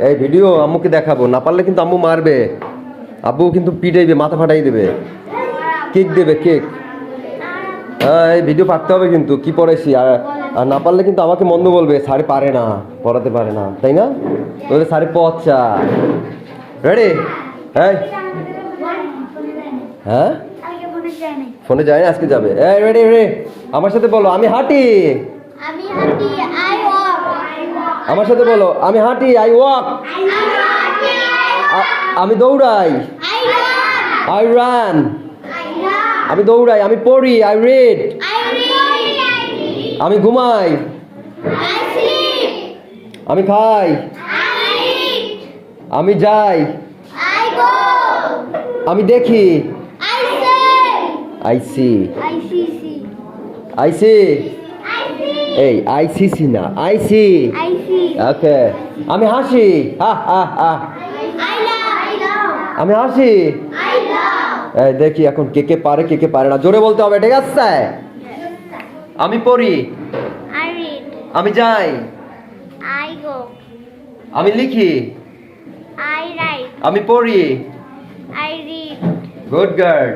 এই ভিডিও আম্মুকে দেখাবো, না পারলে কিন্তু আম্মু মারবে, আব্বু কিন্তু পিটাইবে, মাথা ফাটাই দেবে, কেক দেবে, কেক। হ্যাঁ, এই ভিডিও পাঠতে হবে কিন্তু কি পড়াইছি, আর না পারলে কিন্তু আমাকে মন্দ বলবে, স্যার পারে না, পড়াতে পারে না, তাই না? বলে স্যারে পচা। রেডি? হ্যাঁ, ফোনে যায় না, আজকে যাবে। এই রেডি রে, আমার সাথে বলো আমি হাঁটি। আমার সাথে বলো আমি হাঁটি, আই ওয়াক। আমি দৌড়াই, আই রান। আমি দৌড়াই, আমি পড়ি, আই রিড। আমি ঘুমাই, আমি খাই, আমি যাই, আমি দেখি, আই সি। আই সি, এই আইসিসি না, আইসি। ওকে, আমি হাসি, হা হা হা। আমি হাসি। এই দেখি এখন কে কে পারে, কে কে পারে না, জোরে বলতে হবে, ঠিক আছে? আমি পড়ি, আমি যাই, আমি লিখি, আমি পড়ি, good girl.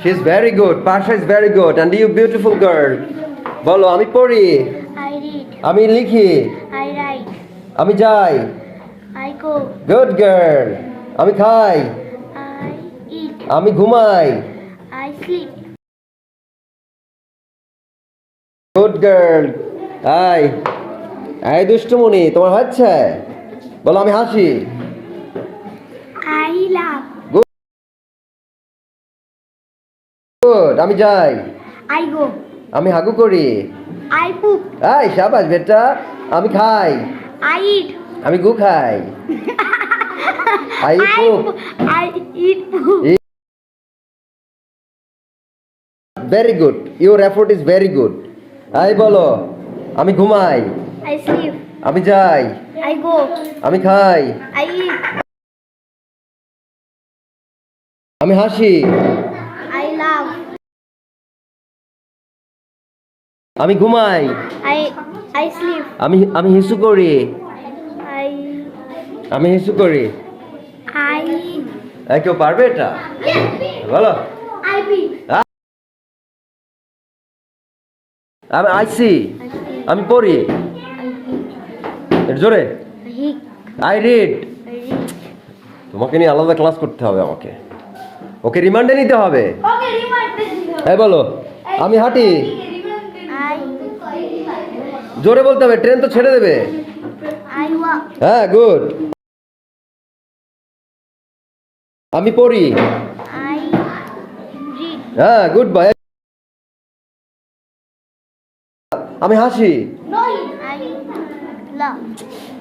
She is very good. Pasha is very good. And you beautiful girl. বলো আমি পড়ি, আমি লিখি, আমি যাই, গুড গার্ল। আমি খাই, আমি ঘুমাই, গুড গার্ল। এই দুষ্টুমনি, তোমার হচ্ছে? বলো আমি হাসি, গুড। আমি যাই, আমি হাগু করি, এই শাবাশ বেটা। আমি খাই, আমি গু খাই, very good, your effort is very good. এই বলো আমি ঘুমাই, আমি যাই, আমি খাই, আমি হাসি, আমি ঘুমাই, আমি হিসু করি, আমি হিসু করি। কেউ পারবে এটা? বলো আমি আইসি, আমি পড়ি, জোরে, আই রিড। তোমাকে নিয়ে আলাদা ক্লাস করতে হবে আমাকে, ওকে রিমান্ডে নিতে হবে। হ্যাঁ বলো আমি হাঁটি, জোরে বলতে হবে, ট্রেন তো ছেড়ে দেবে। হ্যাঁ গুড। আমি পড়ি, হ্যাঁ গুড বাই। আমি হাসি,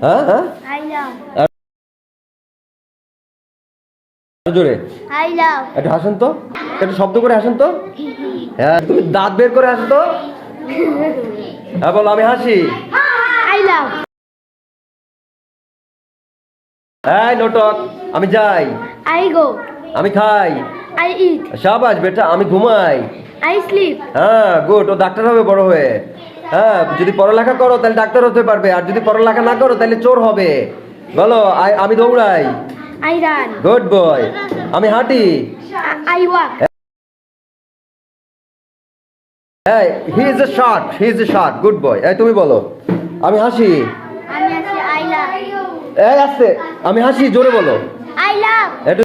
হ্যাঁ হ্যাঁ জোরে একটু হাসেন তো, একটু শব্দ করে হাসেন তো। হ্যাঁ তুমি দাঁত বের করে হাসো তো। হ্যাঁ বলো আমি হাসি, এই নোটক। আমি যাই, আমি খাই, শাবাশ বেটা। আমি ঘুমাই, হ্যাঁ গুড। ও ডাক্তার হবে বড় হয়ে। হ্যাঁ যদি পড়ালেখা করো তাহলে ডাক্তার হতে পারবে, আর যদি পড়ালেখা না করো তাহলে চোর হবে। বলো আমি দৌড়াই, গুড বয়। আমি হাঁটি, he is a short, he is a short, good boy. তুমি বলো আমি হাসি, আসতে। আমি হাসি, জোরে বলো, একটু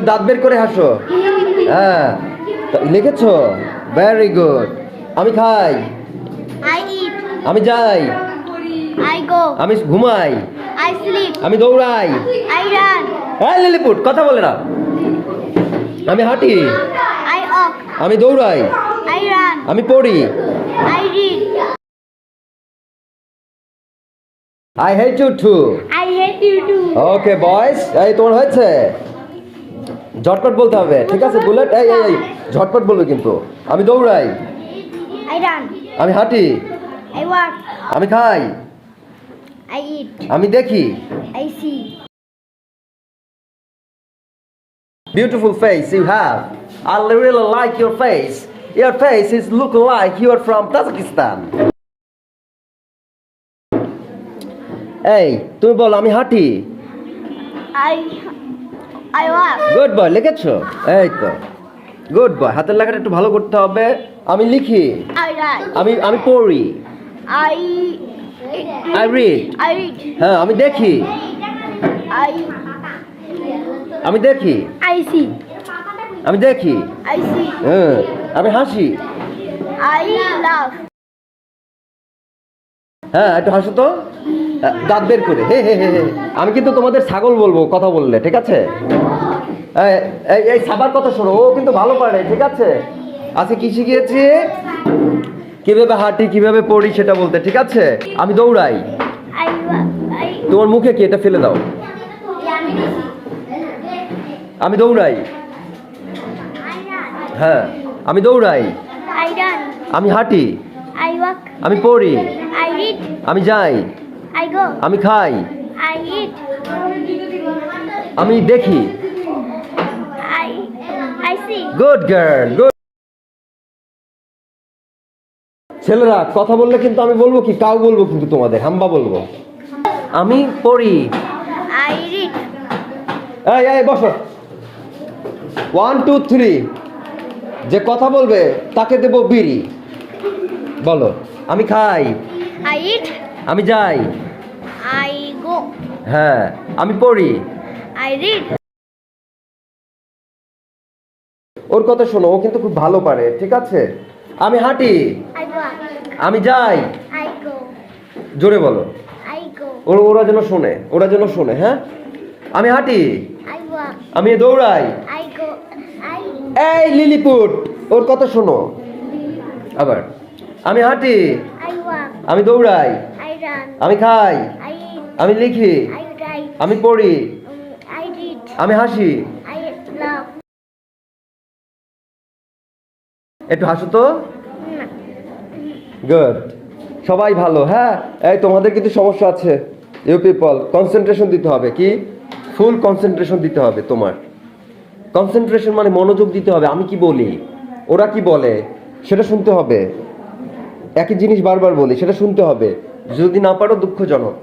দাঁত বের করে হাসো। হ্যাঁ লিখেছো, ভেরি গুড। আমি খাই, আমি যাই, আমি ঘুমাই, আমি দৌড়াই, হ্যাঁ লিলিপুট কথা বলে না। আমি হাঁটি, আমি দৌড়াই, আমি পড়ি, I hate you too. Okay boys, এই তোমার হয়েছে? ঝটপট বলতে হবে, ঠিক আছে? বুলেট এই ঝটপট বলবে কিন্তু। আমি দৌড়াই, আমি হাঁটি, আমি খাই, আমি দেখি, beautiful face you have. I really like your face. Your face is look like you are from Tajikistan. এই তুমি বলো আমি হাঁটি। I walk. গুড বয়, লিখেছো? এই তো গুড বয়। হাতের লেখাটা একটু ভালো করতে হবে। আমি লিখি। I write. আমি পড়ি। I read. read. হ্যাঁ, আমি দেখি। I আমি দেখি। see. আমি দেখি। I see. হ্যাঁ, আমি হাসি। I laugh. হ্যাঁ, একটু হাসো তো, দাঁত বের করে। হে হে হে হে। আমি কিন্তু তোমাদের ছাগল বলবো কথা বললে, ঠিক আছে? এই সাবার কথা শোনো, ও কিন্তু ভালো পারে, ঠিক আছে? আজকে কি শিখিয়েছি? কিভাবে হাঁটি, কিভাবে পড়ি সেটা বলতে, ঠিক আছে? আমি দৌড়াই। I তোমার মুখে কি, এটা ফেলে দাও। আমি দৌড়াই। হ্যাঁ, আমি দৌড়াই। run. আমি হাঁটি। I walk. আমি পড়ি। I read. আমি যাই। I go. আমি খাই। I eat. আমি দেখি। I see. Good girl, good. ছেলেরা কথা বললে কিন্তু আমি বলবো কি, কাউ বলবো কিন্তু তোমাদের, হাম্বা বলবো। আমি পড়ি। I read. এই বসো। 1 2 3, যে কথা বলবে তাকে দেব বিড়ি। বলো। আমি খাই। I eat. আমি যাই। I go. হ্যাঁ, আমি পড়ি। I read. ওর কথা শোনো, ও কিন্তু খুব ভালো পারে, ঠিক আছে? আমি হাঁটি। I walk. আমি যাই। I go. জোরে বলো। I go. ওরা যেন শোনে, ওরা যেন শোনে। হ্যাঁ, আমি হাঁটি। I walk. আমি দৌড়াই। I go. I এই লিলিপুট, ওর কথা শোনো। আবার আমি হাঁটি। I walk. আমি দৌড়াই। I run. আমি খাই। I eat. আমি লিখি। I write. আমি পড়ি। I read. আমি হাসি। I laugh. একটু হাসো তো। গুড, সবাই ভালো। হ্যাঁ, এই তোমাদের কিন্তু সমস্যা আছে। ইউ পিপল, কনসেন্ট্রেশন দিতে হবে। কি? ফুল কনসেন্ট্রেশন দিতে হবে। তোমার কনসেন্ট্রেশন মানে মনোযোগ দিতে হবে। আমি কি বলি, ওরা কি বলে সেটা শুনতে হবে। একই জিনিস বারবার বলি, সেটা শুনতে হবে। যদি না পারো দুঃখজনক।